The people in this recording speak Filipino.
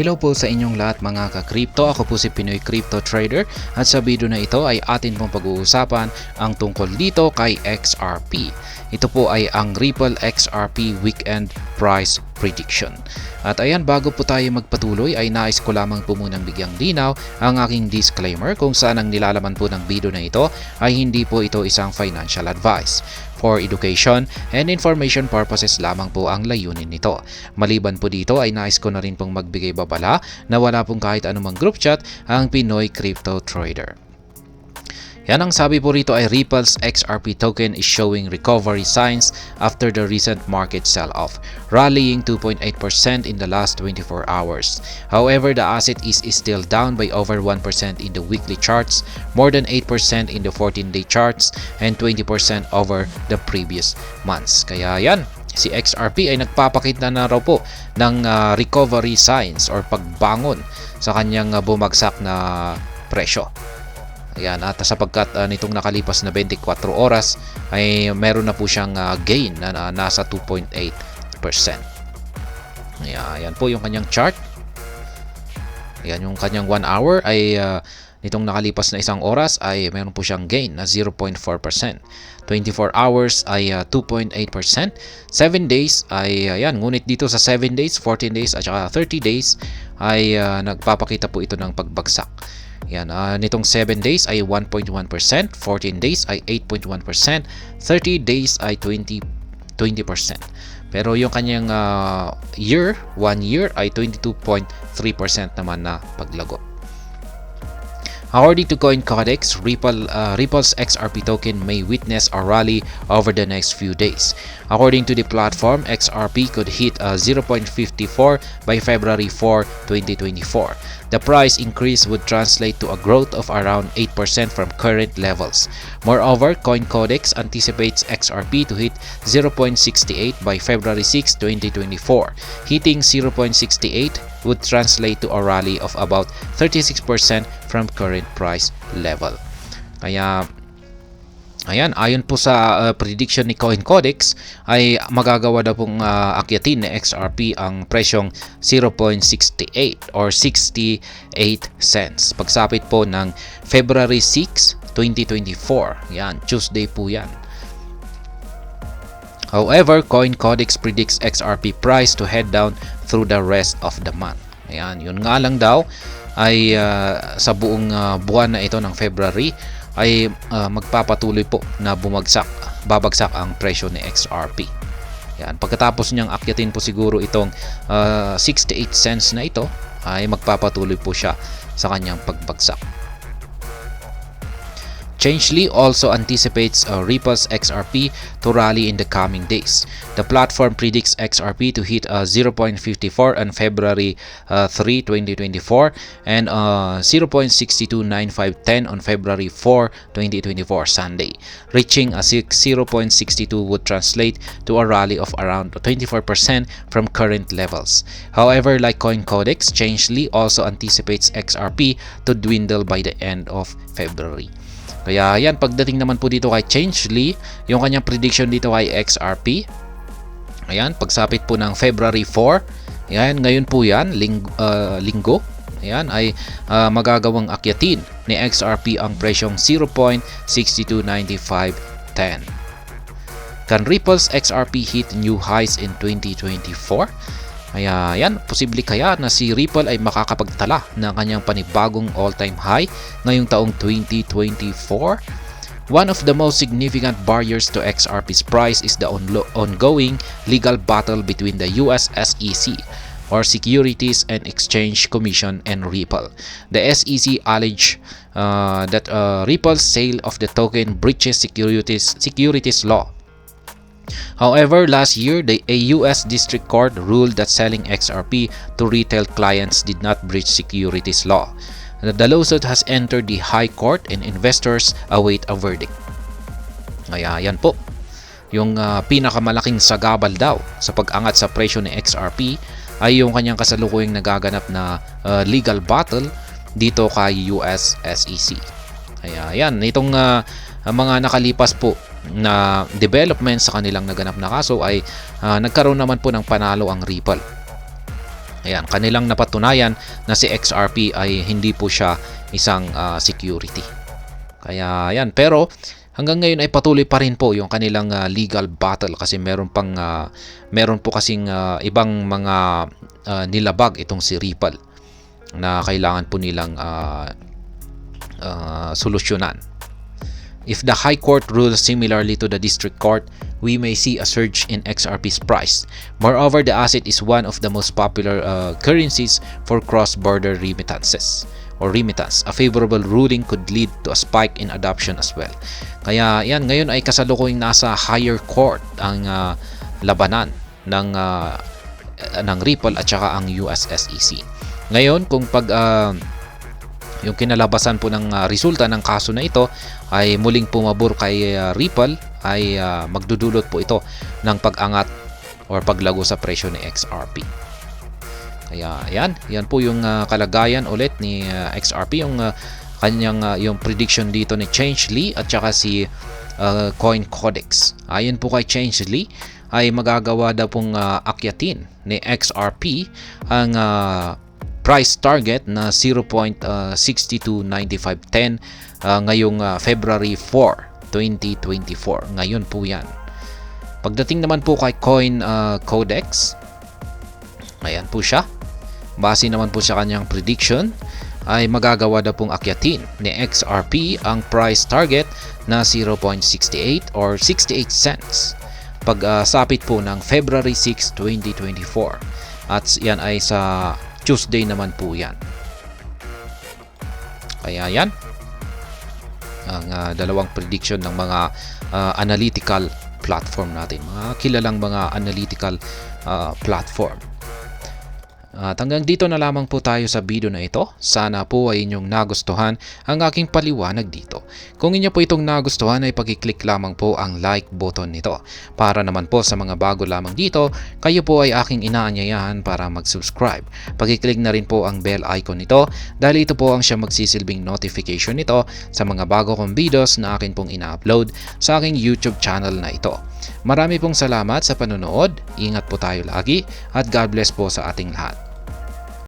Hello po sa inyong lahat mga ka-crypto. Ako po si Pinoy Crypto Trader at sa video na ito ay atin pong pag-uusapan ang tungkol dito kay XRP. Ito po ay ang Ripple XRP Weekend Price Prediction. At ayan, bago po tayo magpatuloy ay nais ko lamang po munang bigyang linaw ang aking disclaimer kung saan ang nilalaman po ng video na ito ay hindi po ito isang financial advice. For education and information purposes lamang po ang layunin nito. Maliban po dito ay nais ko na rin pong magbigay babala na wala pong kahit anumang group chat ang Pinoy Crypto Trader. Yan ang sabi po rito ay Ripple's XRP token is showing recovery signs after the recent market sell-off, rallying 2.8% in the last 24 hours. However, the asset is still down by over 1% in the weekly charts, more than 8% in the 14-day charts, and 20% over the previous months. Kaya yan, si XRP ay nagpapakita na raw po ng recovery signs or pagbangon sa kanyang bumagsak na presyo. Ayan, at sapagkat nitong nakalipas na 24 oras ay meron na po siyang gain na nasa 2.8%. Ayan po yung kanyang chart. Ayan yung kanyang 1 hour ay nitong nakalipas na isang oras ay meron po siyang gain na 0.4%. 24 hours ay 2.8%. 7 days ay ayan, ngunit dito sa 7 days, 14 days at saka 30 days ay nagpapakita po ito ng pagbagsak. Yan, nitong 7 days ay 1.1%, 14 days ay 8.1%, 30 days ay 20%. Pero yung kanyang 1 year ay 22.3% naman na paglago. According to CoinCodex, Ripple's XRP token may witness a rally over the next few days. According to the platform, XRP could hit 0.54 by February 4, 2024. The price increase would translate to a growth of around 8% from current levels. Moreover, CoinCodex anticipates XRP to hit 0.68 by February 6, 2024. Hitting 0.68 would translate to a rally of about 36% from current price level. Kaya ayan, ayon po sa prediction ni CoinCodex ay magagawa daw pong akyatin ni XRP ang presyong 0.68 or 68 cents. Pagsapit po ng February 6, 2024. Yan, Tuesday po yan. However, CoinCodex predicts XRP price to head down through the rest of the month. Ayan, yun nga lang daw ay sa buong buwan na ito ng February ay magpapatuloy po na babagsak ang presyo ni XRP. Yan, pagkatapos niyang akyatin po siguro itong 68 cents na ito ay magpapatuloy po siya sa kanyang pagbagsak. Changelly also anticipates Ripple's XRP to rally in the coming days. The platform predicts XRP to hit 0.54 on February 3, 2024 and 0.629510 on February 4, 2024 Sunday. Reaching a 0.62 would translate to a rally of around 24% from current levels. However, like CoinCodex, Changelly also anticipates XRP to dwindle by the end of February. Kaya yan, pagdating naman po dito kay Changelly, yung kanyang prediction dito kay XRP, ayan, pagsapit po ng February 4, ayan, ngayon po yan, linggo, ayan, ay magagawang akyatin ni XRP ang presyong 0.629510. Can Ripple's XRP hit new highs in 2024? Kaya yan, posible kaya na si Ripple ay makakapagtala ng kanyang panibagong all-time high ngayong taong 2024? One of the most significant barriers to XRP's price is the ongoing legal battle between the US SEC or Securities and Exchange Commission and Ripple. The SEC alleged that Ripple's sale of the token breaches securities law. However, last year, a U.S. District Court ruled that selling XRP to retail clients did not breach securities law. The lawsuit has entered the High Court and investors await a verdict. Kaya yan po, yung pinakamalaking sagabal daw sa pag-angat sa presyo ni XRP ay yung kanyang kasalukuyang nagaganap na legal battle dito kay US SEC. Kaya yan, itong mga nakalipas po na development sa kanilang naganap na kaso ay nagkaroon naman po ng panalo ang Ripple. Ayan, kanilang napatunayan na si XRP ay hindi po siya isang security. Kaya yan, pero hanggang ngayon ay patuloy pa rin po yung kanilang legal battle kasi meron po kasing ibang mga nilabag itong si Ripple na kailangan po nilang solusyonan. If the High Court rules similarly to the District Court, we may see a surge in XRP's price. Moreover, the asset is one of the most popular currencies for cross-border remittances or remittance. A favorable ruling could lead to a spike in adoption as well. Kaya yan, ngayon ay kasalukuyang nasa higher court ang labanan ng Ripple at saka ang US SEC. Ngayon, kung yung kinalabasan po ng resulta ng kaso na ito ay muling pumabor kay Ripple, ay magdudulot po ito ng pag-angat or paglago sa presyo ni XRP. Kaya yan po yung kalagayan ulit ni XRP, yung kanyang yung prediction dito ni Change Lee at saka si Coin Codex. Ayon po kay Change Lee ay magagawa daw pong akyatin ni XRP ang price target na 0.629510 ngayong February 4, 2024. Ngayon po yan. Pagdating naman po kay Coin Codex, ayan po siya. Base naman po sa kanyang prediction, ay magagawa daw pong akyatin ni XRP ang price target na 0.68 or 68 cents pagsapit po ng February 6, 2024. At yan ay sa Tuesday naman po yan. Kaya yan ang dalawang prediction ng mga analytical platform natin, mga kilalang mga analytical platform. At hanggang dito na lamang po tayo sa video na ito. Sana po ay inyong nagustuhan ang aking paliwanag dito. Kung inyo po itong nagustuhan ay pag-click lamang po ang like button nito. Para naman po sa mga bago lamang dito, kayo po ay aking inaanyayahan para mag-subscribe. Pag-click na rin po ang bell icon nito dahil ito po ang siya magsisilbing notification nito sa mga bago kong videos na akin pong ina-upload sa aking YouTube channel na ito. Marami pong salamat sa panonood. Ingat po tayo lagi at God bless po sa ating lahat.